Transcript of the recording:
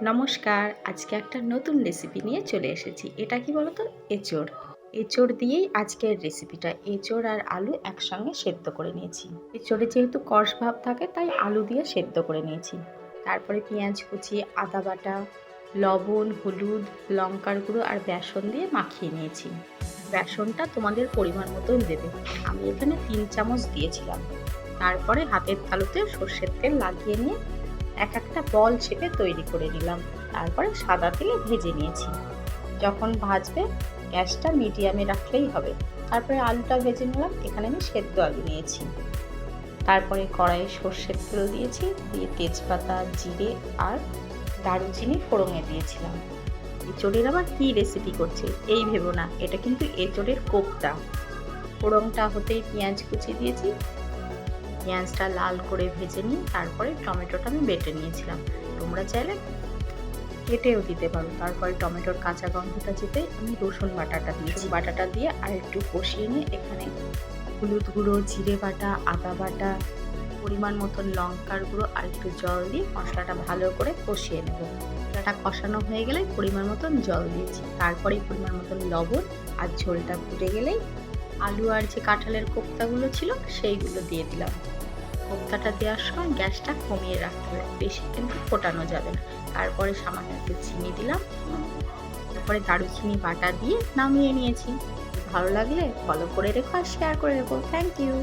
নমস্কার, আজকে একটা নতুন রেসিপি নিয়ে চলে এসেছি। এটা কি বলো তো? এঁচোড়। এঁচোড় দিয়েই আজকের রেসিপিটা। এঁচোড় আর আলু একসঙ্গে সেদ্ধ করে নিয়েছি। এঁচোড়ে যেহেতু কষ ভাব থাকে তাই আলু দিয়ে সেদ্ধ করে নিয়েছি। তারপরে পেঁয়াজ কুচি, আদা বাটা, লবণ, হলুদ, লঙ্কার গুঁড়ো আর বেসন দিয়ে মাখিয়ে নিয়েছি। বেসনটা তোমাদের পরিমাণ মতন দেবে। আমি এখানে 3 চামচ দিয়েছিলাম। তারপরে হাতের তালুতে সর্ষের তেল লাগিয়ে নিয়ে এক একটা বল শেপে তৈরি করে নিলাম। তারপরে সাদা তেলে ভেজে নিয়েছি। যখন ভাজবে গ্যাসটা মিডিয়ামে রাখলেই হবে। তারপরে আলুটা ভেজে নিলাম। এখানে আমি সেদ্ধ আলু নিয়েছি। তারপরে কড়াইয়ে সর্ষের তেল দিয়েছি, দিয়ে তেজপাতা, জিরে আর দারুচিনি ফোড়নে দিয়েছিলাম। এঁচোড়ের আবার কী রেসিপি করছে এই ভেবো না, এটা কিন্তু এঁচোড়ের কোপ্তা। ফোড়নটা হতেই পেঁয়াজ কুচি দিয়েছি। পেঁয়াজটা লাল করে ভেজে নিয়ে তারপরে টমেটোটা আমি বেটে নিয়েছিলাম। তোমরা চাইলে কেটেও দিতে পারো। তারপরে টমেটোর কাঁচা গন্ধটা যেতে আমি রসুন বাটাটা দিয়ে আর একটু কষিয়ে নিয়ে এখানে হলুদ গুঁড়ো, জিরে বাটা, আদা বাটা, পরিমাণ মতন লঙ্কার গুঁড়ো আর একটু জল দিয়ে মশলাটা ভালো করে কষিয়ে নেব। মশলাটা কষানো হয়ে গেলে পরিমাণ মতন জল দিয়েছি। তারপরে পরিমাণ মতন লবণ, আর ঝোলটা ফুটে গেলেই আলু আর যে কাঁঠালের কোপ্তাগুলো ছিল সেইগুলো দিয়ে দিলাম। কোপ্তাটা দেওয়ার সময় গ্যাসটা কমিয়ে রাখতে হবে, বেশি কিন্তু ফোটানো যাবে না। তারপরে সামান্য একটু চিনি দিলাম। তারপরে দারুচিনি বাটা দিয়ে নামিয়ে নিয়েছি। ভালো লাগলে ফলো করে রেখো আর শেয়ার করে রেখো। Thank you.